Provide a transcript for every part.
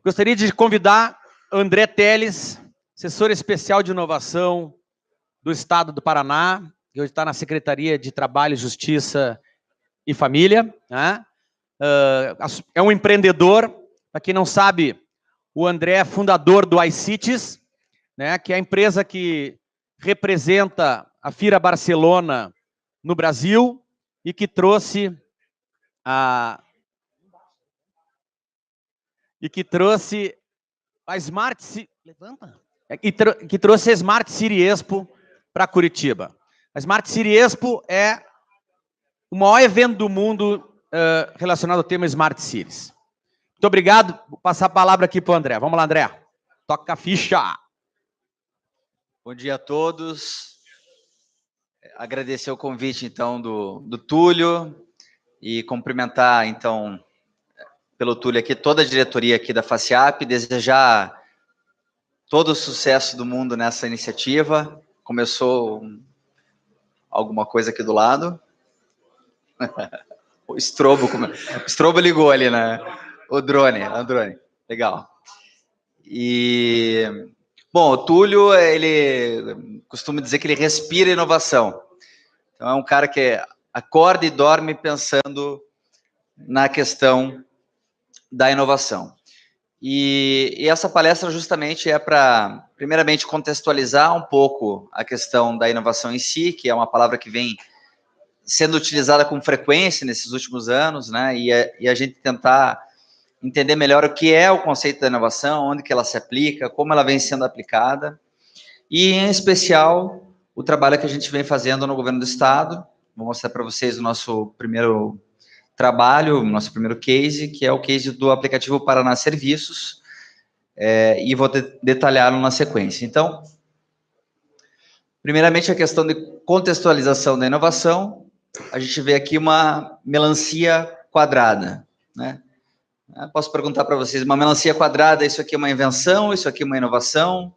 Gostaria de convidar André Teles, assessor especial de inovação do Estado do Paraná, que hoje está na Secretaria de Trabalho, Justiça e Família, né? É um empreendedor. Para quem não sabe, o André é fundador do iCities, né, que é a empresa que representa a Fira Barcelona no Brasil e que trouxe a Smart City, que trouxe a Smart City Expo para Curitiba. A Smart City Expo é o maior evento do mundo relacionado ao tema Smart Cities. Muito obrigado. Vou passar a palavra aqui para o André. Vamos lá, André. Toca a ficha. Bom dia a todos. Agradecer o convite, então, do Túlio e cumprimentar, então, pelo Túlio aqui, toda a diretoria aqui da FACIAP, desejar todo o sucesso do mundo nessa iniciativa. Começou alguma coisa aqui do lado. O Strobo ligou ali, né? O drone. Legal. Bom, o Túlio, ele costuma dizer que ele respira inovação. Então, é um cara que acorda e dorme pensando na questão da inovação. E essa palestra justamente é para, primeiramente, contextualizar um pouco a questão da inovação em si, que é uma palavra que vem sendo utilizada com frequência nesses últimos anos, né? E a gente tentar entender melhor o que é o conceito da inovação, onde que ela se aplica, como ela vem sendo aplicada, e, em especial, o trabalho que a gente vem fazendo no governo do Estado. Vou mostrar para vocês o nosso primeiro trabalho, nosso primeiro case, que é o case do aplicativo Paraná Serviços, e vou detalhá-lo na sequência. Então, primeiramente, a questão de contextualização da inovação. A gente vê aqui uma melancia quadrada, né? Posso perguntar para vocês, uma melancia quadrada, isso aqui é uma invenção, isso aqui é uma inovação?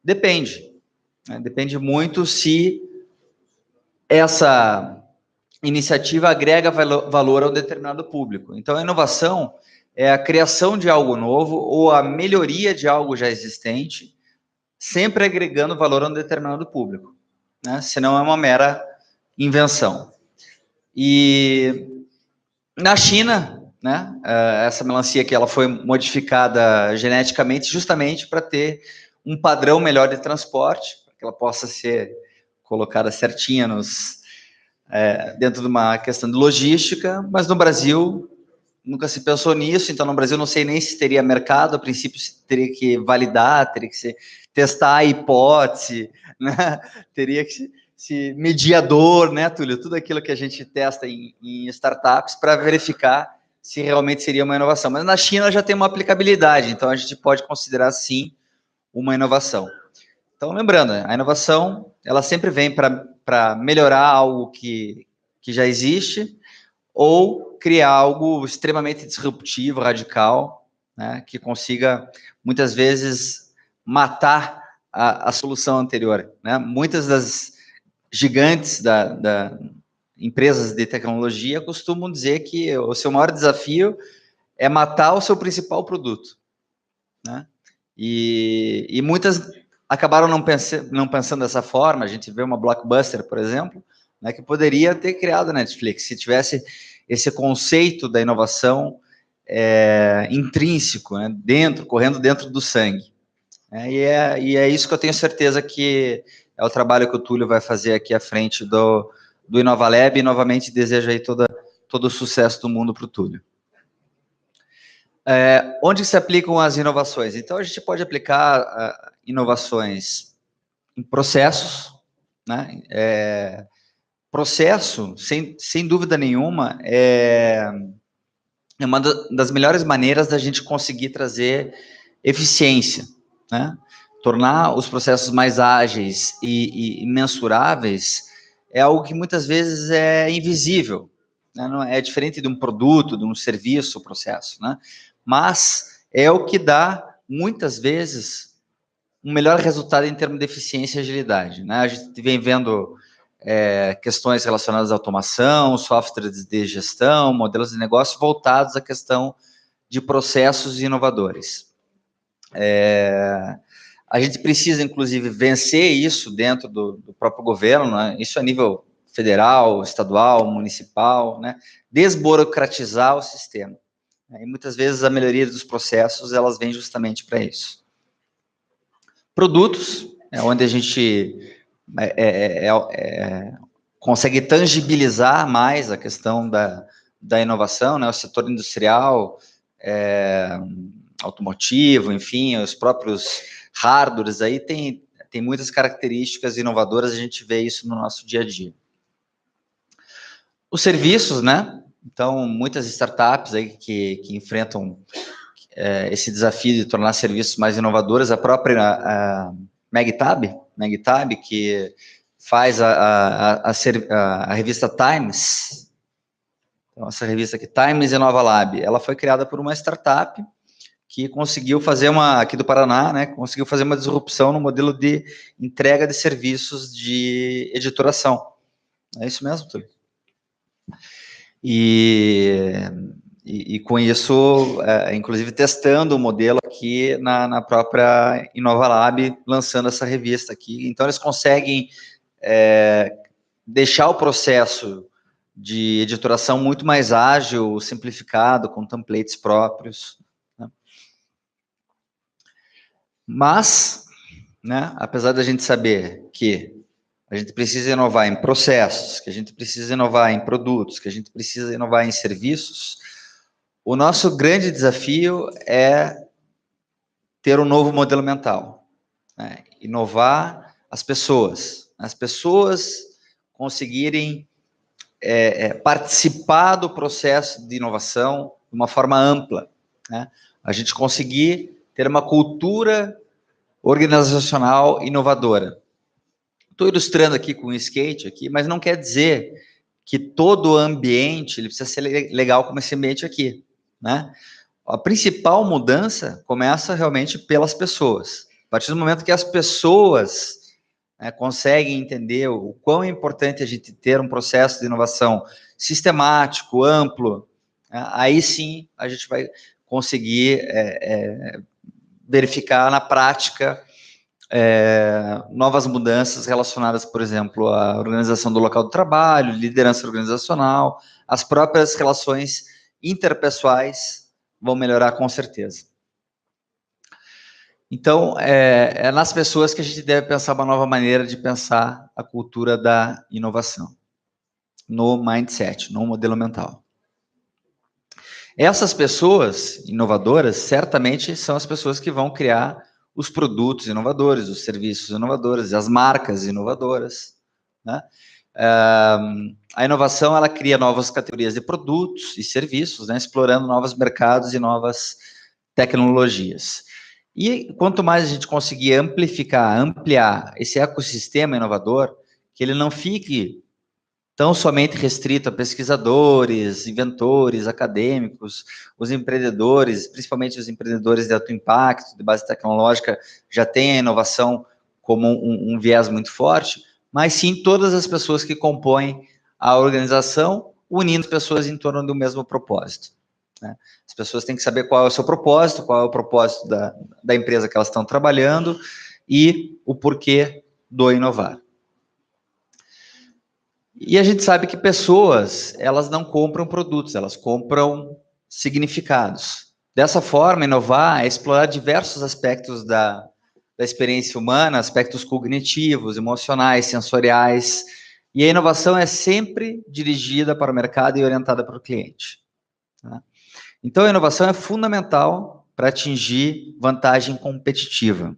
Depende. Né? Depende muito se essa iniciativa agrega valor a um determinado público. Então, a inovação é a criação de algo novo ou a melhoria de algo já existente, sempre agregando valor a um determinado público, né? Senão é uma mera invenção. E na China, né, essa melancia aqui, ela foi modificada geneticamente justamente para ter um padrão melhor de transporte, para que ela possa ser colocada certinha dentro de uma questão de logística, mas no Brasil nunca se pensou nisso. Então no Brasil não sei nem se teria mercado, a princípio teria que validar, teria que testar a hipótese, né? Teria que se mediador, né, Túlio? Tudo aquilo que a gente testa em startups para verificar se realmente seria uma inovação. Mas na China já tem uma aplicabilidade, então a gente pode considerar, sim, uma inovação. Então, lembrando, a inovação, ela sempre vem para melhorar algo que já existe ou criar algo extremamente disruptivo, radical, né, que consiga, muitas vezes, matar a solução anterior, né? Muitas das gigantes da empresas de tecnologia costumam dizer que o seu maior desafio é matar o seu principal produto, né? E muitas acabaram não pensando dessa forma. A gente vê uma Blockbuster, por exemplo, né, que poderia ter criado a Netflix se tivesse esse conceito da inovação intrínseco, né, correndo dentro do sangue. E é isso que eu tenho certeza que é o trabalho que o Túlio vai fazer aqui à frente do InovaLab, e novamente desejo aí todo o sucesso do mundo para o Túlio. Onde se aplicam as inovações? Então, a gente pode aplicar inovações em processos, né? Processo, sem dúvida nenhuma, é uma das melhores maneiras da gente conseguir trazer eficiência, né? Tornar os processos mais ágeis e mensuráveis é algo que muitas vezes é invisível, né? Não é diferente de um produto, de um serviço, o processo, né? Mas é o que dá, muitas vezes, um melhor resultado em termos de eficiência e agilidade, né? A gente vem vendo questões relacionadas à automação, softwares de gestão, modelos de negócio voltados à questão de processos inovadores. A gente precisa, inclusive, vencer isso dentro do próprio governo, né? Isso a nível federal, estadual, municipal, né? Desburocratizar o sistema. E muitas vezes a melhoria dos processos, elas vem justamente para isso. Produtos, onde a gente consegue tangibilizar mais a questão da inovação, né? O setor industrial, automotivo, enfim, os próprios hardwares aí tem muitas características inovadoras, a gente vê isso no nosso dia a dia. Os serviços, né? Então, muitas startups aí que enfrentam esse desafio de tornar serviços mais inovadores, a própria MagTab, que faz a revista Times, então, essa revista aqui, Times Inova Lab, ela foi criada por uma startup que conseguiu fazer aqui do Paraná, né, conseguiu fazer uma disrupção no modelo de entrega de serviços de editoração. É isso mesmo, Túlio? E com isso, inclusive testando o modelo aqui na própria Inova Lab, lançando essa revista aqui. Então, eles conseguem deixar o processo de editoração muito mais ágil, simplificado, com templates próprios. Né? Mas, né, apesar da gente saber que a gente precisa inovar em processos, que a gente precisa inovar em produtos, que a gente precisa inovar em serviços, o nosso grande desafio é ter um novo modelo mental, né? Inovar as pessoas conseguirem participar do processo de inovação de uma forma ampla, né? A gente conseguir ter uma cultura organizacional inovadora. Estou ilustrando aqui com o skate aqui, mas não quer dizer que todo o ambiente ele precisa ser legal como esse ambiente aqui, né? A principal mudança começa realmente pelas pessoas. A partir do momento que as pessoas conseguem entender o quão é importante a gente ter um processo de inovação sistemático, amplo, aí sim a gente vai conseguir verificar na prática novas mudanças relacionadas, por exemplo, à organização do local do trabalho, liderança organizacional, as próprias relações interpessoais vão melhorar com certeza. Então, é nas pessoas que a gente deve pensar uma nova maneira de pensar a cultura da inovação, no mindset, no modelo mental. Essas pessoas inovadoras, certamente, são as pessoas que vão criar os produtos inovadores, os serviços inovadores, as marcas inovadoras, né? A inovação, ela cria novas categorias de produtos e serviços, né? Explorando novos mercados e novas tecnologias. E quanto mais a gente conseguir ampliar esse ecossistema inovador, que ele não fique tão somente restrito a pesquisadores, inventores, acadêmicos, os empreendedores, principalmente os empreendedores de alto impacto, de base tecnológica, já têm a inovação como um viés muito forte, mas sim todas as pessoas que compõem a organização, unindo as pessoas em torno do mesmo propósito. Né? As pessoas têm que saber qual é o seu propósito, qual é o propósito da empresa que elas estão trabalhando e o porquê do inovar. E a gente sabe que pessoas, elas não compram produtos, elas compram significados. Dessa forma, inovar é explorar diversos aspectos da experiência humana, aspectos cognitivos, emocionais, sensoriais, e a inovação é sempre dirigida para o mercado e orientada para o cliente. Tá? Então, a inovação é fundamental para atingir vantagem competitiva.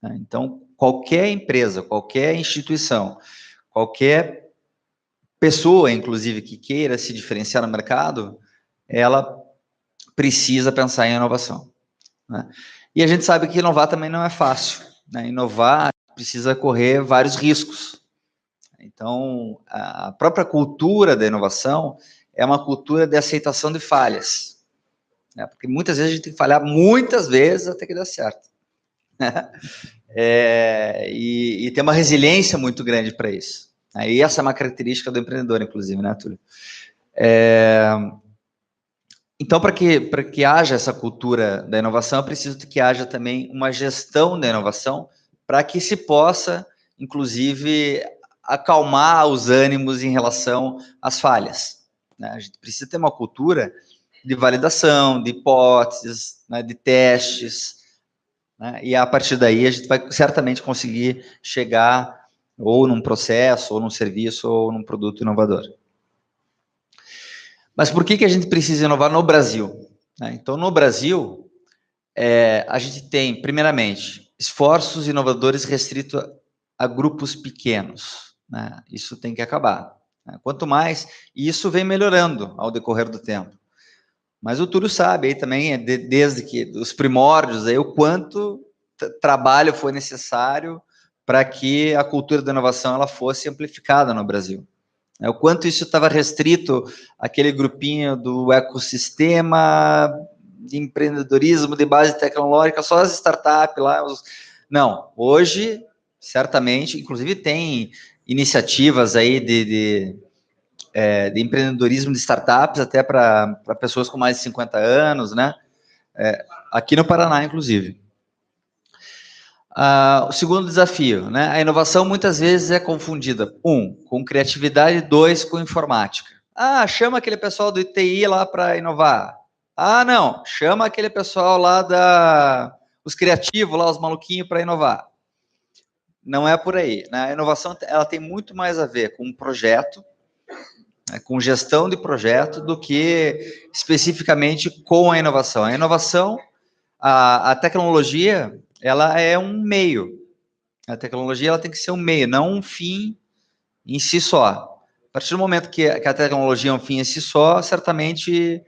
Tá? Então, qualquer empresa, qualquer instituição, qualquer pessoa, inclusive, que queira se diferenciar no mercado, ela precisa pensar em inovação. Né? E a gente sabe que inovar também não é fácil. Né? Inovar precisa correr vários riscos. Então, a própria cultura da inovação é uma cultura de aceitação de falhas. Né? Porque muitas vezes a gente tem que falhar muitas vezes até que dê certo. E tem uma resiliência muito grande para isso. E essa é uma característica do empreendedor, inclusive, né, Túlio? Então, para que haja essa cultura da inovação, é preciso que haja também uma gestão da inovação para que se possa, inclusive, acalmar os ânimos em relação às falhas, né? A gente precisa ter uma cultura de validação, de hipóteses, né, de testes, né? E a partir daí a gente vai certamente conseguir chegar ou num processo, ou num serviço, ou num produto inovador. Mas por que a gente precisa inovar no Brasil? Então, no Brasil, a gente tem, primeiramente, esforços inovadores restritos a grupos pequenos, né? Isso tem que acabar, né? Quanto mais, e isso vem melhorando ao decorrer do tempo. Mas o Túlio sabe aí também, desde que os primórdios, aí, o quanto trabalho foi necessário para que a cultura da inovação ela fosse amplificada no Brasil. O quanto isso estava restrito àquele grupinho do ecossistema de empreendedorismo de base tecnológica, só as startups lá. Não, hoje, certamente, inclusive tem iniciativas aí de empreendedorismo de startups, até para pessoas com mais de 50 anos, né? Aqui no Paraná, inclusive. O segundo desafio, né? A inovação muitas vezes é confundida, com criatividade, com informática. Chama aquele pessoal do ITI lá para inovar. Não, chama aquele pessoal lá os criativos lá, os maluquinhos para inovar. Não é por aí, né? A inovação ela tem muito mais a ver com um projeto, né, com gestão de projeto, do que especificamente com a inovação. A inovação, a tecnologia, ela é um meio. A tecnologia ela tem que ser um meio, não um fim em si só. A partir do momento que a tecnologia é um fim em si só, certamente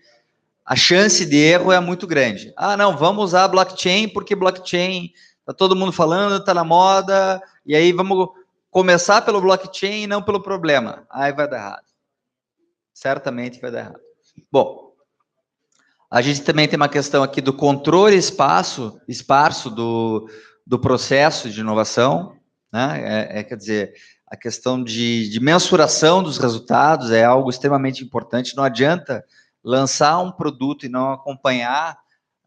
a chance de erro é muito grande. Não, vamos usar blockchain porque blockchain está todo mundo falando, está na moda, e aí vamos começar pelo blockchain e não pelo problema. Aí vai dar errado. Certamente vai dar errado. Bom, a gente também tem uma questão aqui do controle esparso do processo de inovação, né? Quer dizer, a questão de mensuração dos resultados é algo extremamente importante. Não adianta lançar um produto e não acompanhar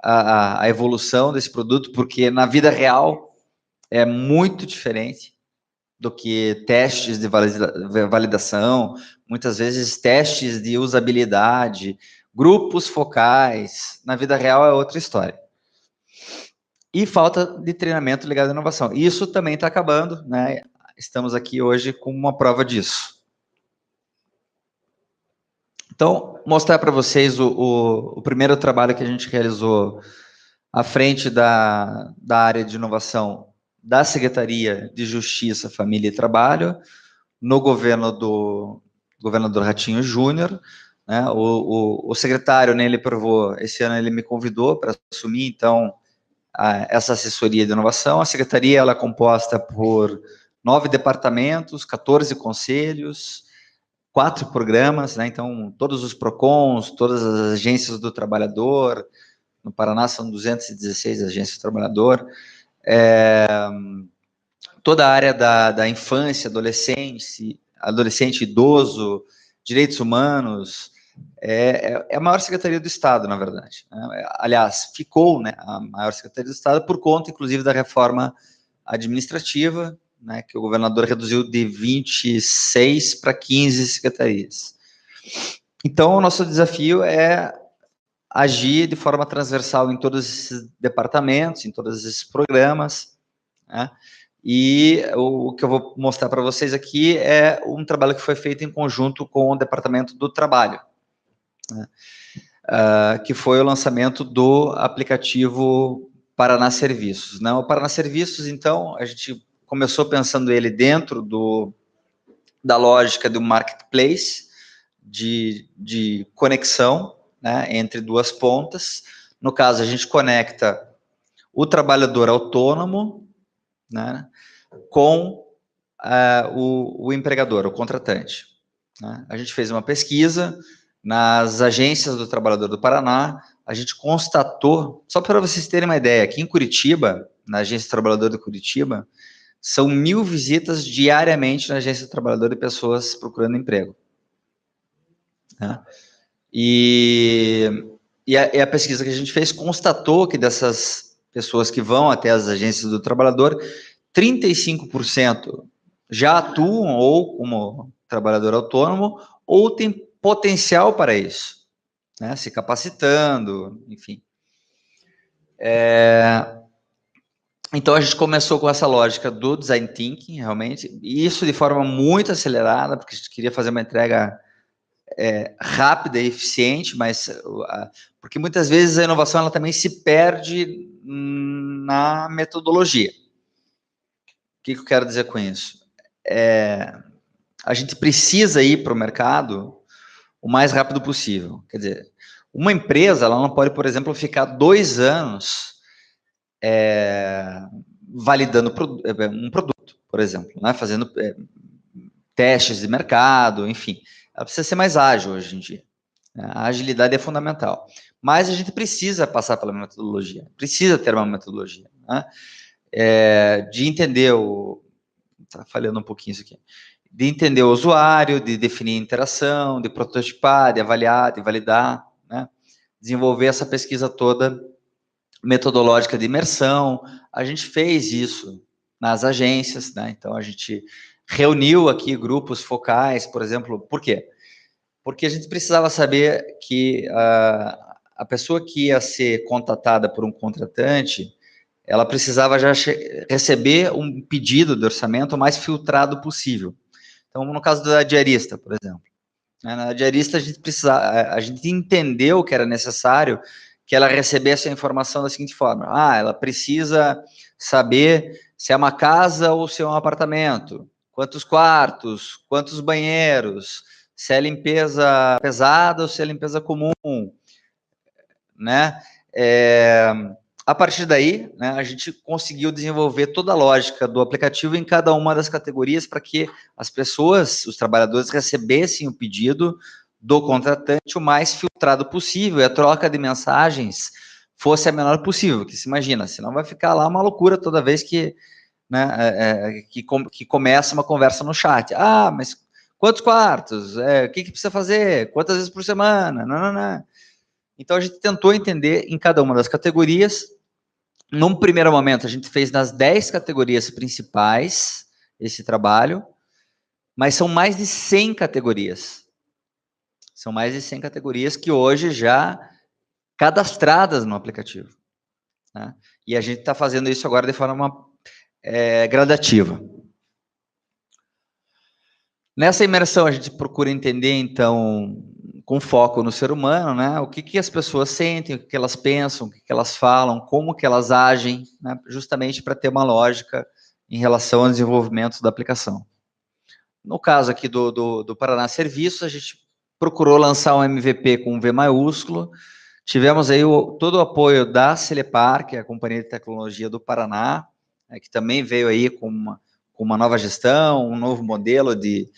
a evolução desse produto, porque na vida real é muito diferente do que testes de validação, muitas vezes testes de usabilidade, grupos focais. Na vida real é outra história. E falta de treinamento ligado à inovação. Isso também está acabando, né? Estamos aqui hoje com uma prova disso. Então, mostrar para vocês o primeiro trabalho que a gente realizou à frente da área de inovação da Secretaria de Justiça, Família e Trabalho, no governo do governador Ratinho Júnior, né? O secretário Nele Provô, esse ano ele me convidou para assumir, então, essa assessoria de inovação. A secretaria ela é composta por 9 departamentos, 14 conselhos, 4 programas, né? Então, todos os PROCONs, todas as agências do trabalhador, no Paraná são 216 agências do trabalhador, toda a área da infância, adolescente, idoso, direitos humanos, é a maior secretaria do Estado, na verdade. Aliás, ficou, né, a maior secretaria do Estado por conta, inclusive, da reforma administrativa, né, que o governador reduziu de 26 para 15 secretarias. Então, o nosso desafio é agir de forma transversal em todos esses departamentos, em todos esses programas, né? E o que eu vou mostrar para vocês aqui é um trabalho que foi feito em conjunto com o Departamento do Trabalho, né? Que foi o lançamento do aplicativo Paraná Serviços, né? O Paraná Serviços, então, a gente começou pensando ele dentro da lógica do marketplace, de conexão, né, entre duas pontas. No caso, a gente conecta o trabalhador autônomo, né, com o empregador, o contratante, né? A gente fez uma pesquisa nas agências do trabalhador do Paraná, a gente constatou, só para vocês terem uma ideia, aqui em Curitiba, na agência do trabalhador de Curitiba, são 1.000 visitas diariamente na agência do trabalhador de pessoas procurando emprego, né? E E a pesquisa que a gente fez constatou que dessas pessoas que vão até as agências do trabalhador, 35% já atuam ou como trabalhador autônomo ou tem potencial para isso, né? Se capacitando, enfim. Então a gente começou com essa lógica do design thinking, realmente, e isso de forma muito acelerada, porque a gente queria fazer uma entrega rápida e eficiente, mas porque muitas vezes a inovação ela também se perde na metodologia. O que eu quero dizer com isso? A gente precisa ir para o mercado o mais rápido possível. Quer dizer, uma empresa ela não pode, por exemplo, ficar 2 anos validando um produto, por exemplo, né? Fazendo testes de mercado, enfim. Ela precisa ser mais ágil hoje em dia. A agilidade é fundamental. Mas a gente precisa passar pela metodologia, precisa ter uma metodologia, né? De entender Está falhando um pouquinho isso aqui. De entender o usuário, de definir a interação, de prototipar, de avaliar, de validar, né? Desenvolver essa pesquisa toda metodológica de imersão. A gente fez isso nas agências, né? Então a gente reuniu aqui grupos focais, por exemplo. Por quê? Porque a gente precisava saber que a pessoa que ia ser contatada por um contratante, ela precisava já receber um pedido de orçamento o mais filtrado possível. Então, no caso da diarista, por exemplo, né, na diarista a gente entendeu que era necessário que ela recebesse a informação da seguinte forma: ela precisa saber se é uma casa ou se é um apartamento, quantos quartos, quantos banheiros, se é limpeza pesada ou se é limpeza comum, né? A partir daí, né, a gente conseguiu desenvolver toda a lógica do aplicativo em cada uma das categorias para que as pessoas, os trabalhadores, recebessem o pedido do contratante o mais filtrado possível e a troca de mensagens fosse a menor possível, que se imagina, senão vai ficar lá uma loucura toda vez que, né, que começa uma conversa no chat. Mas quantos quartos? O que precisa fazer? Quantas vezes por semana? Não. Então, a gente tentou entender em cada uma das categorias. Num primeiro momento, a gente fez nas 10 categorias principais esse trabalho, mas são mais de 100 categorias. São mais de 100 categorias que hoje já cadastradas no aplicativo, né? E a gente está fazendo isso agora de forma gradativa. Nessa imersão, a gente procura entender, então, com foco no ser humano, né? O que as pessoas sentem, o que elas pensam, o que elas falam, como que elas agem, né? Justamente para ter uma lógica em relação ao desenvolvimento da aplicação. No caso aqui do Paraná Serviços, a gente procurou lançar um MVP com um V maiúsculo. Tivemos aí todo o apoio da Celepar, que é a Companhia de Tecnologia do Paraná, que também veio aí com uma nova gestão, um novo modelo de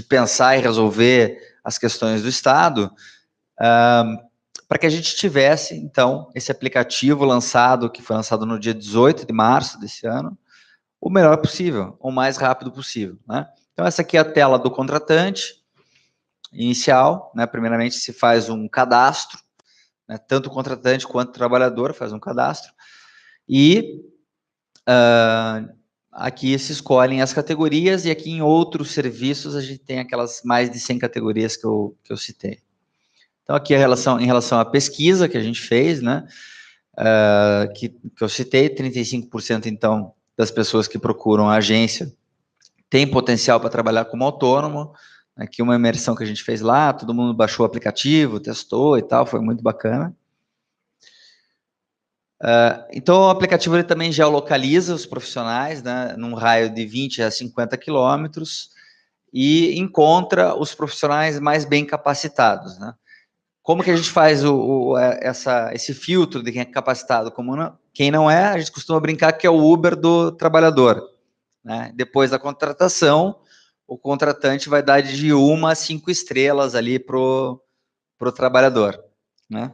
pensar e resolver as questões do Estado, para que a gente tivesse, então, esse aplicativo que foi lançado no dia 18 de março desse ano, o melhor possível, o mais rápido possível, né? Então, essa aqui é a tela do contratante inicial, né? Primeiramente, se faz um cadastro, né? Tanto o contratante quanto o trabalhador faz um cadastro, e aqui se escolhem as categorias, e aqui em outros serviços a gente tem aquelas mais de 100 categorias que eu citei. Então, aqui em relação à pesquisa que a gente fez, né, que eu citei, 35% então das pessoas que procuram a agência tem potencial para trabalhar como autônomo. Aqui uma imersão que a gente fez lá, todo mundo baixou o aplicativo, testou e tal, foi muito bacana. Então, o aplicativo ele também geolocaliza os profissionais, né, num raio de 20 a 50 quilômetros, e encontra os profissionais mais bem capacitados, né? Como que a gente faz esse filtro de quem é capacitado, quem não é, a gente costuma brincar que é o Uber do trabalhador, né? Depois da contratação, o contratante vai dar de 1 a 5 estrelas ali pro trabalhador, né?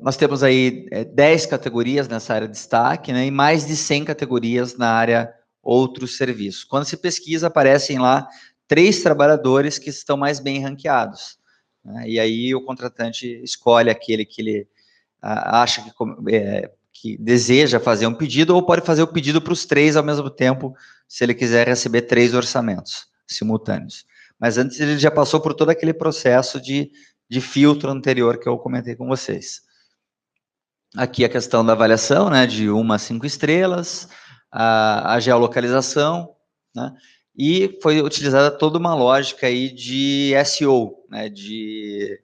Nós temos aí 10 categorias nessa área de destaque, né, e mais de 100 categorias na área outros serviços. Quando se pesquisa, aparecem lá 3 trabalhadores que estão mais bem ranqueados. né? E aí o contratante escolhe aquele que ele acha que deseja fazer um pedido, ou pode fazer o pedido para os 3 ao mesmo tempo, se ele quiser receber 3 orçamentos simultâneos. Mas antes ele já passou por todo aquele processo de filtro anterior que eu comentei com vocês. Aqui a questão da avaliação, né, de 1 a 5 estrelas, a geolocalização, né, e foi utilizada toda uma lógica aí de SEO, né, de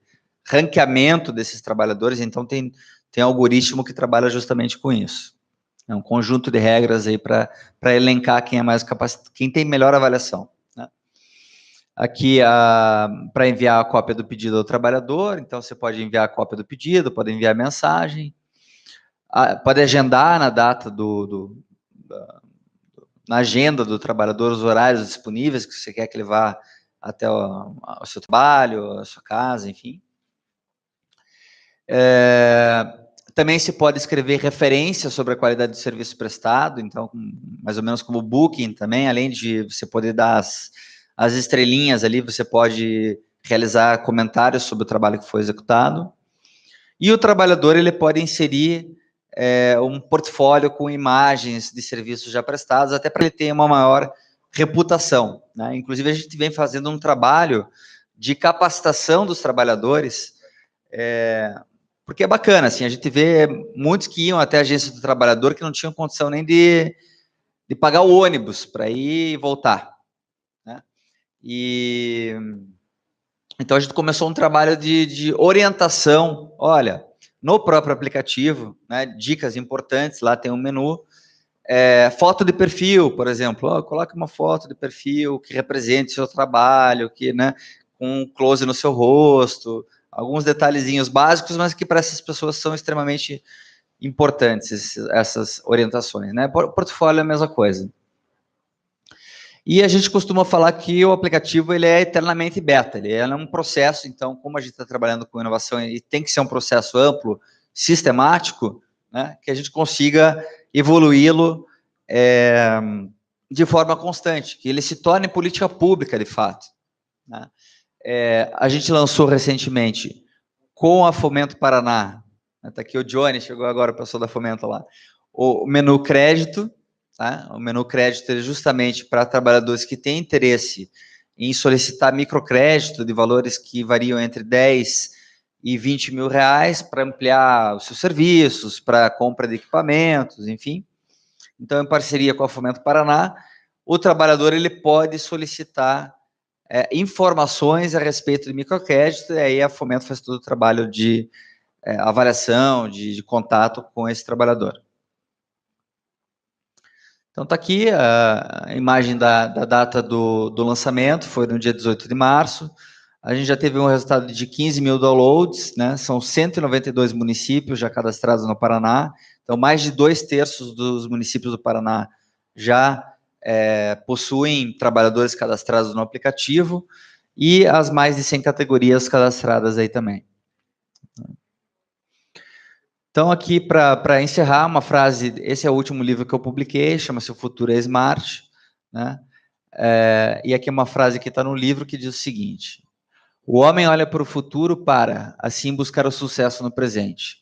ranqueamento desses trabalhadores. Então tem algoritmo que trabalha justamente com isso. É um conjunto de regras aí para elencar quem é mais capacitado, quem tem melhor avaliação, né. Aqui, para enviar a cópia do pedido ao trabalhador, então você pode enviar a cópia do pedido, pode enviar mensagem, pode agendar na data na agenda do trabalhador os horários disponíveis que você quer que ele vá até o seu trabalho, a sua casa, enfim. Também se pode escrever referências sobre a qualidade do serviço prestado, então, mais ou menos como o Booking também, além de você poder dar as estrelinhas ali, você pode realizar comentários sobre o trabalho que foi executado. E o trabalhador, ele pode inserir um portfólio com imagens de serviços já prestados, até para ele ter uma maior reputação, né? Inclusive, a gente vem fazendo um trabalho de capacitação dos trabalhadores, porque é bacana, assim, a gente vê muitos que iam até a agência do trabalhador que não tinham condição nem de pagar o ônibus para ir e voltar, né? Então, a gente começou um trabalho de orientação. Olha, no próprio aplicativo, né, dicas importantes, lá tem um menu, foto de perfil, por exemplo, coloque uma foto de perfil que represente o seu trabalho, que, né, com um close no seu rosto, alguns detalhezinhos básicos, mas que para essas pessoas são extremamente importantes, essas orientações, né? Portfólio é a mesma coisa. E a gente costuma falar que o aplicativo ele é eternamente beta, ele é um processo, então, como a gente está trabalhando com inovação e tem que ser um processo amplo, sistemático, né, que a gente consiga evoluí-lo de forma constante, que ele se torne política pública, de fato, né? A gente lançou recentemente, com a Fomento Paraná, está aqui o Johnny, chegou agora, o pessoal da Fomento lá, o menu crédito, tá? O menu crédito é justamente para trabalhadores que têm interesse em solicitar microcrédito de valores que variam entre 10 e 20 mil reais para ampliar os seus serviços, para compra de equipamentos, enfim. Então, em parceria com a Fomento Paraná, o trabalhador ele pode solicitar informações a respeito de microcrédito, e aí a Fomento faz todo o trabalho de avaliação, de contato com esse trabalhador. Então, está aqui a imagem da data do lançamento, foi no dia 18 de março. A gente já teve um resultado de 15 mil downloads, né? São 192 municípios já cadastrados no Paraná. Então, mais de 2/3 dos municípios do Paraná já possuem trabalhadores cadastrados no aplicativo, e as mais de 100 categorias cadastradas aí também. Então, aqui, para encerrar, uma frase, esse é o último livro que eu publiquei, chama-se O Futuro é Smart, né? E aqui é uma frase que está no livro que diz o seguinte: o homem olha para o futuro para, assim, buscar o sucesso no presente.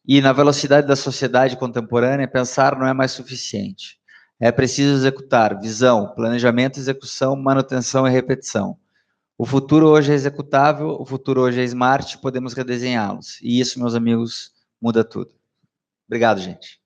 E na velocidade da sociedade contemporânea, pensar não é mais suficiente. É preciso executar visão, planejamento, execução, manutenção e repetição. O futuro hoje é executável, o futuro hoje é smart, podemos redesenhá-los. E isso, meus amigos, muda tudo. Obrigado, gente.